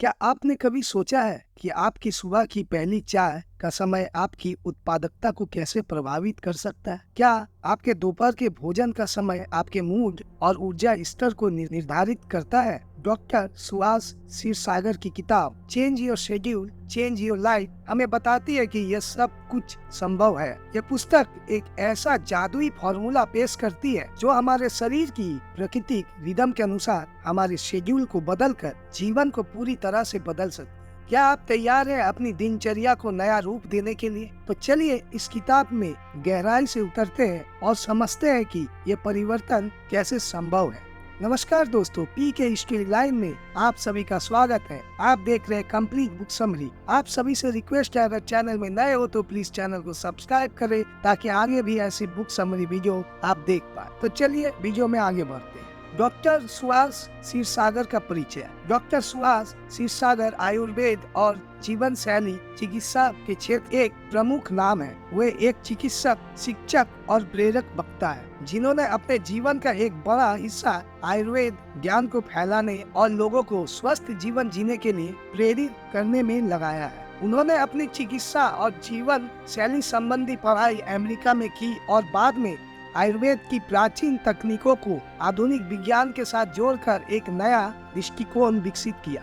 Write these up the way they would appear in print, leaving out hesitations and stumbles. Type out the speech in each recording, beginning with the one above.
क्या आपने कभी सोचा है कि आपकी सुबह की पहली चाय का समय आपकी उत्पादकता को कैसे प्रभावित कर सकता है? क्या आपके दोपहर के भोजन का समय आपके मूड और ऊर्जा स्तर को निर्धारित करता है? डॉक्टर सुहास क्षीरसागर की किताब change your schedule change your life हमें बताती है कि यह सब कुछ संभव है। यह पुस्तक एक ऐसा जादुई फॉर्मूला पेश करती है जो हमारे शरीर की प्राकृतिक रिदम के अनुसार हमारे शेड्यूल को बदलकर जीवन को पूरी तरह से बदल सकती है। क्या आप तैयार हैं अपनी दिनचर्या को नया रूप देने के लिए? तो चलिए इस किताब में गहराई से उतरते हैं और समझते हैं कि ये परिवर्तन कैसे संभव है। नमस्कार दोस्तों, पी के स्टोरी लाइन में आप सभी का स्वागत है। आप देख रहे हैं कंप्लीट बुक समरी। आप सभी से रिक्वेस्ट है, अगर चैनल में नए हो तो प्लीज चैनल को सब्सक्राइब करें ताकि आगे भी ऐसी बुक समरी वीडियो आप देख पाए। तो चलिए वीडियो में आगे बढ़ते हैं। डॉक्टर सुहास क्षीरसागर का परिचय। डॉक्टर सुहास क्षीरसागर आयुर्वेद और जीवन शैली चिकित्सा के क्षेत्र एक प्रमुख नाम है। वे एक चिकित्सक, शिक्षक और प्रेरक वक्ता है जिन्होंने अपने जीवन का एक बड़ा हिस्सा आयुर्वेद ज्ञान को फैलाने और लोगों को स्वस्थ जीवन जीने के लिए प्रेरित करने में लगाया है। उन्होंने अपनी चिकित्सा और जीवन शैली संबंधी पढ़ाई अमेरिका में की और बाद में आयुर्वेद की प्राचीन तकनीकों को आधुनिक विज्ञान के साथ जोड़कर एक नया दृष्टिकोण विकसित किया।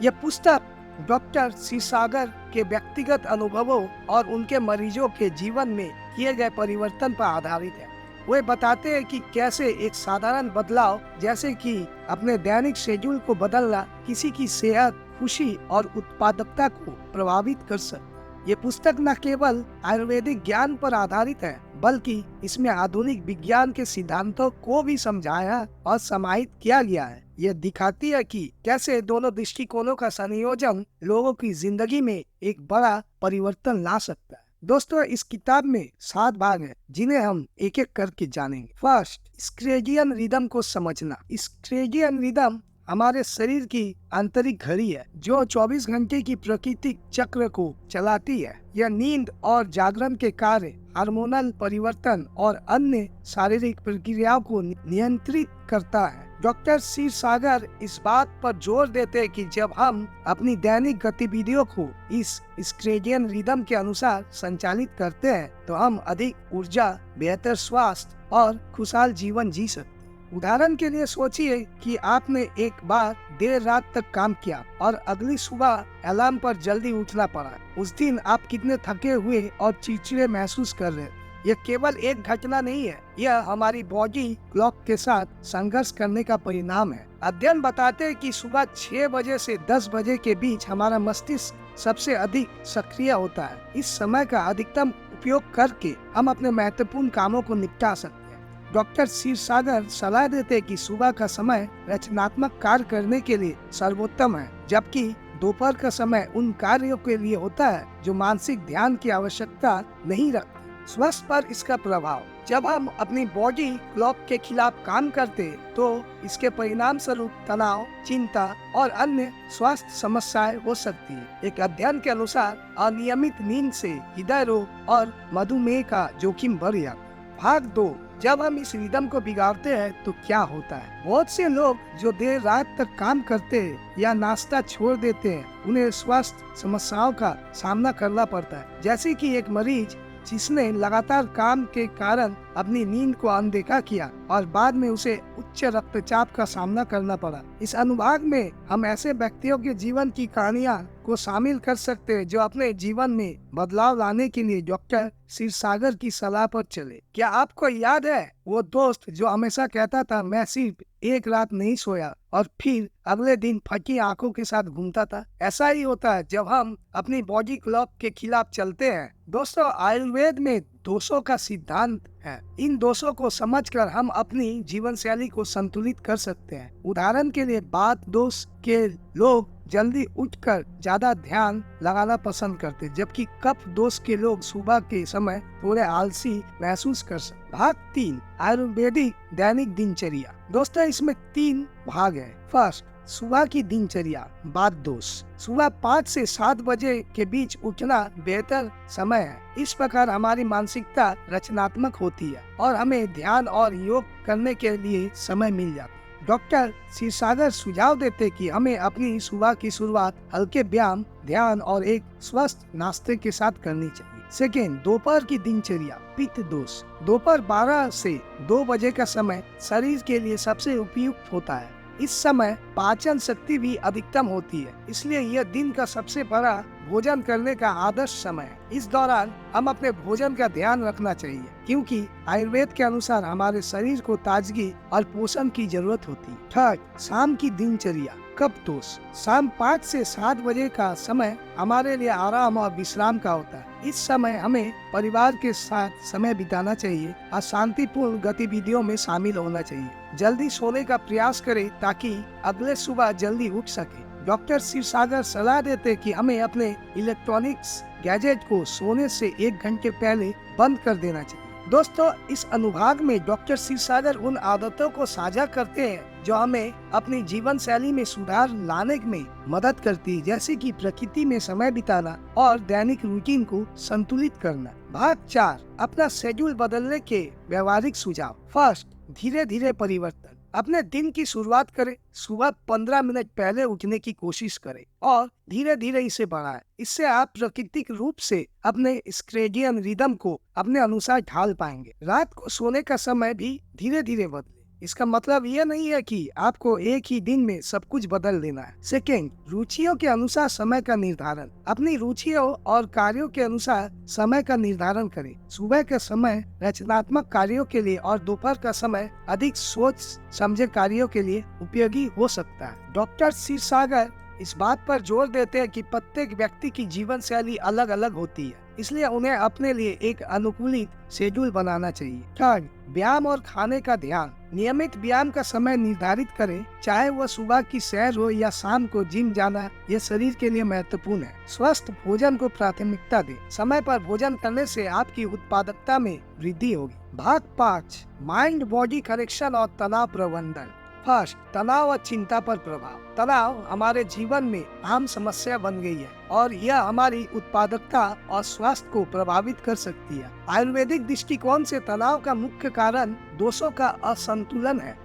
यह पुस्तक डॉक्टर क्षीरसागर के व्यक्तिगत अनुभवों और उनके मरीजों के जीवन में किए गए परिवर्तन पर आधारित है। वे बताते हैं कि कैसे एक साधारण बदलाव जैसे कि अपने दैनिक शेड्यूल को बदलना किसी की सेहत, खुशी और उत्पादकता को प्रभावित कर सकता है। ये पुस्तक न केवल आयुर्वेदिक ज्ञान पर आधारित है बल्कि इसमें आधुनिक विज्ञान के सिद्धांतों को भी समझाया और समाहित किया गया है। यह दिखाती है कि कैसे दोनों दृष्टिकोणों का संयोजन लोगों की जिंदगी में एक बड़ा परिवर्तन ला सकता है। दोस्तों, इस किताब में 7 भाग हैं जिन्हें हम एक एक करके जानेंगे। फर्स्ट, स्क्रेडियन रिदम को समझना। स्क्रेडियन रिदम हमारे शरीर की आंतरिक घड़ी है जो 24 घंटे की प्राकृतिक चक्र को चलाती है। यह नींद और जागरण के कार्य, हार्मोनल परिवर्तन और अन्य शारीरिक प्रक्रियाओं को नियंत्रित करता है। डॉक्टर क्षीरसागर इस बात पर जोर देते हैं कि जब हम अपनी दैनिक गतिविधियों को इस स्क्रेडियन रिदम के अनुसार संचालित करते हैं तो हम अधिक ऊर्जा, बेहतर स्वास्थ्य और खुशहाल जीवन जी सकते हैं। उदाहरण के लिए सोचिए कि आपने एक बार देर रात तक काम किया और अगली सुबह अलार्म पर जल्दी उठना पड़ा। उस दिन आप कितने थके हुए और चिड़चिड़े महसूस कर रहे हैं। यह केवल एक घटना नहीं है, यह हमारी बॉडी क्लॉक के साथ संघर्ष करने का परिणाम है। अध्ययन बताते हैं कि सुबह 6 बजे से 10 बजे के बीच हमारा मस्तिष्क सबसे अधिक सक्रिय होता है। इस समय का अधिकतम उपयोग करके हम अपने महत्वपूर्ण कामों को निपटा सकते हैं। डॉक्टर क्षीरसागर सलाह देते हैं कि सुबह का समय रचनात्मक कार्य करने के लिए सर्वोत्तम है, जबकि दोपहर का समय उन कार्यों के लिए होता है जो मानसिक ध्यान की आवश्यकता नहीं रखते। स्वास्थ्य पर इसका प्रभाव। जब हम अपनी बॉडी क्लॉक के खिलाफ काम करते तो इसके परिणाम स्वरूप तनाव, चिंता और अन्य स्वास्थ्य समस्याएं हो सकती है। एक अध्ययन के अनुसार अनियमित नींद से हृदय रोग और मधुमेह का जोखिम बढ़ जाता है। भाग 2, जब हम इस रिदम को बिगाड़ते हैं तो क्या होता है? बहुत से लोग जो देर रात तक काम करते हैं या नाश्ता छोड़ देते हैं, उन्हें स्वास्थ्य समस्याओं का सामना करना पड़ता है। जैसे कि एक मरीज जिसने लगातार काम के कारण अपनी नींद को अनदेखा किया और बाद में उसे उच्च रक्तचाप का सामना करना पड़ा। इस अनुभाग में हम ऐसे व्यक्तियों के जीवन की कहानियां को शामिल कर सकते हैं जो अपने जीवन में बदलाव लाने के लिए डॉक्टर क्षीरसागर की सलाह पर चले। क्या आपको याद है वो दोस्त जो हमेशा कहता था मैं सिर्फ एक रात नहीं सोया और फिर अगले दिन फटी आंखों के साथ घूमता था? ऐसा ही होता है जब हम अपनी बॉडी क्लॉक के खिलाफ चलते हैं। दोस्तों, आयुर्वेद में दोषों का सिद्धांत है। इन दोषों को समझकर हम अपनी जीवन शैली को संतुलित कर सकते हैं। उदाहरण के लिए वात दोष के लोग जल्दी उठकर ज्यादा ध्यान लगाना पसंद करते, जबकि कफ दोष के लोग सुबह के समय थोड़े आलसी महसूस कर सकते। भाग 3, आयुर्वेदिक दैनिक दिनचर्या। दोस्तों, इसमें 3 भाग है। फर्स्ट, सुबह की दिनचर्या। वात दोष। सुबह 5 से 7 बजे के बीच उठना बेहतर समय है। इस प्रकार हमारी मानसिकता रचनात्मक होती है और हमें ध्यान और योग करने के लिए समय मिल जाता है। डॉक्टर क्षीरसागर सुझाव देते कि हमें अपनी सुबह की शुरुआत हल्के व्यायाम, ध्यान और एक स्वस्थ नाश्ते के साथ करनी चाहिए। सेकेंड, दोपहर की दिनचर्या। पित्त दोष। दोपहर 12 से 2 बजे का समय शरीर के लिए सबसे उपयुक्त होता है। इस समय पाचन शक्ति भी अधिकतम होती है, इसलिए यह दिन का सबसे बड़ा भोजन करने का आदर्श समय है। इस दौरान हम अपने भोजन का ध्यान रखना चाहिए, क्योंकि आयुर्वेद के अनुसार हमारे शरीर को ताजगी और पोषण की जरूरत होती है। थर्ड, शाम की दिनचर्या। कब दोष। शाम 5 से 7 बजे का समय हमारे लिए आराम और विश्राम का होता है। इस समय हमें परिवार के साथ समय बिताना चाहिए और शांतिपूर्ण गतिविधियों में शामिल होना चाहिए। जल्दी सोने का प्रयास करें ताकि अगले सुबह जल्दी उठ सके। डॉक्टर क्षीरसागर सलाह देते कि हमें अपने इलेक्ट्रॉनिक्स गैजेट को सोने से 1 घंटे पहले बंद कर देना चाहिए। दोस्तों, इस अनुभाग में डॉक्टर क्षीरसागर उन आदतों को साझा करते हैं जो हमें अपनी जीवन शैली में सुधार लाने में मदद करती है, जैसे कि प्रकृति में समय बिताना और दैनिक रूटीन को संतुलित करना। भाग 4, अपना शेड्यूल बदलने के व्यवहारिक सुझाव। फर्स्ट, धीरे धीरे परिवर्तन। अपने दिन की शुरुआत करें। सुबह 15 मिनट पहले उठने की कोशिश करें और धीरे धीरे इसे बढ़ाएं। इससे आप प्राकृतिक रूप से अपने स्क्रेडियन रिदम को अपने अनुसार ढाल पाएंगे। रात को सोने का समय भी धीरे धीरे बदले। इसका मतलब यह नहीं है कि आपको एक ही दिन में सब कुछ बदल देना है। सेकेंड, रुचियों के अनुसार समय का निर्धारण। अपनी रुचियों और कार्यों के अनुसार समय का निर्धारण करें। सुबह का समय रचनात्मक कार्यों के लिए और दोपहर का समय अधिक सोच समझे कार्यों के लिए उपयोगी हो सकता है। डॉक्टर क्षीरसागर इस बात पर जोर देते हैं कि प्रत्येक व्यक्ति की जीवन शैली अलग अलग होती है, इसलिए उन्हें अपने लिए एक अनुकूलित शेड्यूल बनाना चाहिए। थर्ड, व्यायाम और खाने का ध्यान। नियमित व्यायाम का समय निर्धारित करें, चाहे वह सुबह की सैर हो या शाम को जिम जाना, यह शरीर के लिए महत्वपूर्ण है। स्वस्थ भोजन को प्राथमिकता दें। समय पर भोजन करने से आपकी उत्पादकता में वृद्धि होगी। भाग 5, माइंड बॉडी करेक्शन और तनाव प्रबंधन। फर्स्ट, तनाव और चिंता पर प्रभाव। तनाव हमारे जीवन में आम समस्या बन गई है और यह हमारी उत्पादकता और स्वास्थ्य को प्रभावित कर सकती है। आयुर्वेदिक दृष्टिकोण से तनाव का मुख्य कारण दोषों का असंतुलन है।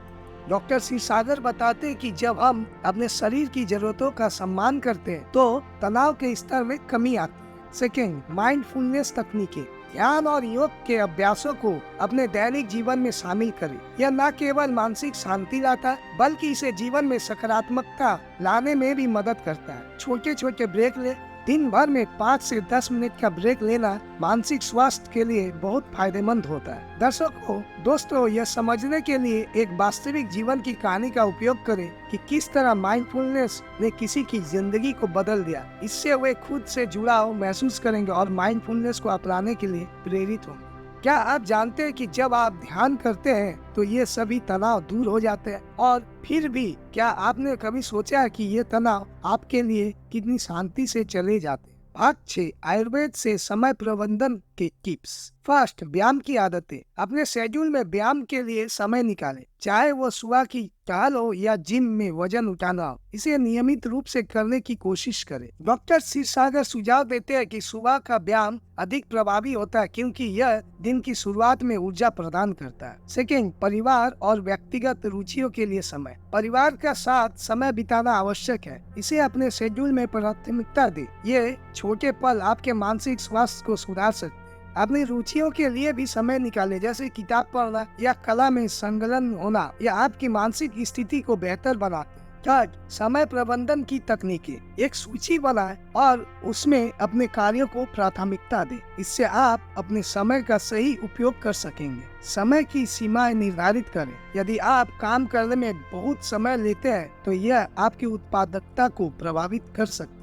डॉक्टर क्षीरसागर बताते हैं कि जब हम अपने शरीर की जरूरतों का सम्मान करते हैं तो तनाव के स्तर में कमी आती है। सेकेंड, माइंडफुलनेस तकनीकें। ध्यान और योग के अभ्यासों को अपने दैनिक जीवन में शामिल करें। यह न केवल मानसिक शांति लाता है, बल्कि इसे जीवन में सकारात्मकता लाने में भी मदद करता है। छोटे छोटे ब्रेक ले। दिन भर में 5 से 10 मिनट का ब्रेक लेना मानसिक स्वास्थ्य के लिए बहुत फायदेमंद होता है। दर्शकों, दोस्तों, यह समझने के लिए एक वास्तविक जीवन की कहानी का उपयोग करें कि किस तरह माइंडफुलनेस ने किसी की जिंदगी को बदल दिया। इससे वे खुद से जुड़ाव महसूस करेंगे और माइंडफुलनेस को अपनाने के लिए प्रेरित होंगे। क्या आप जानते हैं कि जब आप ध्यान करते हैं तो ये सभी तनाव दूर हो जाते हैं? और फिर भी क्या आपने कभी सोचा है कि ये तनाव आपके लिए कितनी शांति से चले जाते हैं? भाग 6, आयुर्वेद से समय प्रबंधन के टिप्स। फर्स्ट, व्यायाम की आदतें। अपने शेड्यूल में व्यायाम के लिए समय निकालें, चाहे वो सुबह की टहल हो या जिम में वजन उठाना हो। इसे नियमित रूप से करने की कोशिश करें। डॉक्टर क्षीरसागर सुझाव देते हैं कि सुबह का व्यायाम अधिक प्रभावी होता है क्योंकि यह दिन की शुरुआत में ऊर्जा प्रदान करता है। सेकेंड, परिवार और व्यक्तिगत रुचियों के लिए समय। परिवार का साथ समय बिताना आवश्यक है, इसे अपने शेड्यूल में प्राथमिकता दें। ये छोटे पल आपके मानसिक स्वास्थ्य को सुधार सकते हैं। अपनी रुचियों के लिए भी समय निकालें, जैसे किताब पढ़ना या कला में संलग्न होना, या आपकी मानसिक स्थिति को बेहतर बनाते हैं। थर्ड, समय प्रबंधन की तकनीकें। एक सूची बनाएं और उसमें अपने कार्यों को प्राथमिकता दें। इससे आप अपने समय का सही उपयोग कर सकेंगे। समय की सीमाएं निर्धारित करें। यदि आप काम करने में बहुत समय लेते हैं तो यह आपकी उत्पादकता को प्रभावित कर सकता है।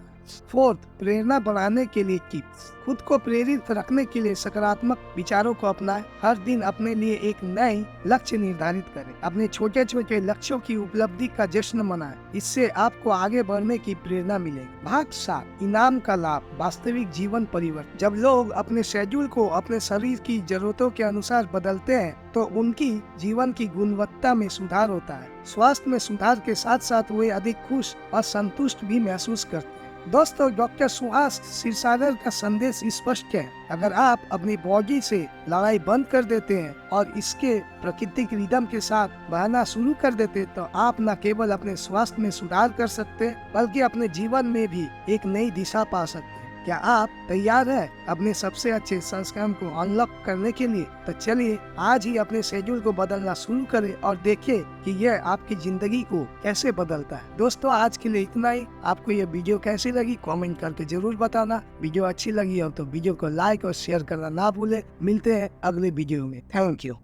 फोर्थ, प्रेरणा बढ़ाने के लिए टिप्स। खुद को प्रेरित रखने के लिए सकारात्मक विचारों को अपनाएं। हर दिन अपने लिए एक नए लक्ष्य निर्धारित करें। अपने छोटे छोटे लक्ष्यों की उपलब्धि का जश्न मनाएं। इससे आपको आगे बढ़ने की प्रेरणा मिलेगी। भाग 7, इनाम का लाभ, वास्तविक जीवन परिवर्तन। जब लोग अपने शेड्यूल को अपने शरीर की जरूरतों के अनुसार बदलते हैं तो उनकी जीवन की गुणवत्ता में सुधार होता है। स्वास्थ्य में सुधार के साथ साथ वे अधिक खुश और संतुष्ट भी महसूस करते हैं। दोस्तों, डॉक्टर सुहास क्षीरसागर का संदेश स्पष्ट है। अगर आप अपनी बॉडी से लड़ाई बंद कर देते हैं और इसके प्राकृतिक रिदम के साथ बहना शुरू कर देते हैं, तो आप न केवल अपने स्वास्थ्य में सुधार कर सकते हैं, बल्कि अपने जीवन में भी एक नई दिशा पा सकते हैं। क्या आप तैयार हैं अपने सबसे अच्छे संस्करण को अनलॉक करने के लिए? तो चलिए आज ही अपने शेड्यूल को बदलना शुरू करें और देखें कि यह आपकी जिंदगी को कैसे बदलता है। दोस्तों, आज के लिए इतना ही। आपको ये वीडियो कैसी लगी कमेंट करके जरूर बताना। वीडियो अच्छी लगी हो तो वीडियो को लाइक और शेयर करना ना भूले। मिलते हैं अगले वीडियो में। Thank you.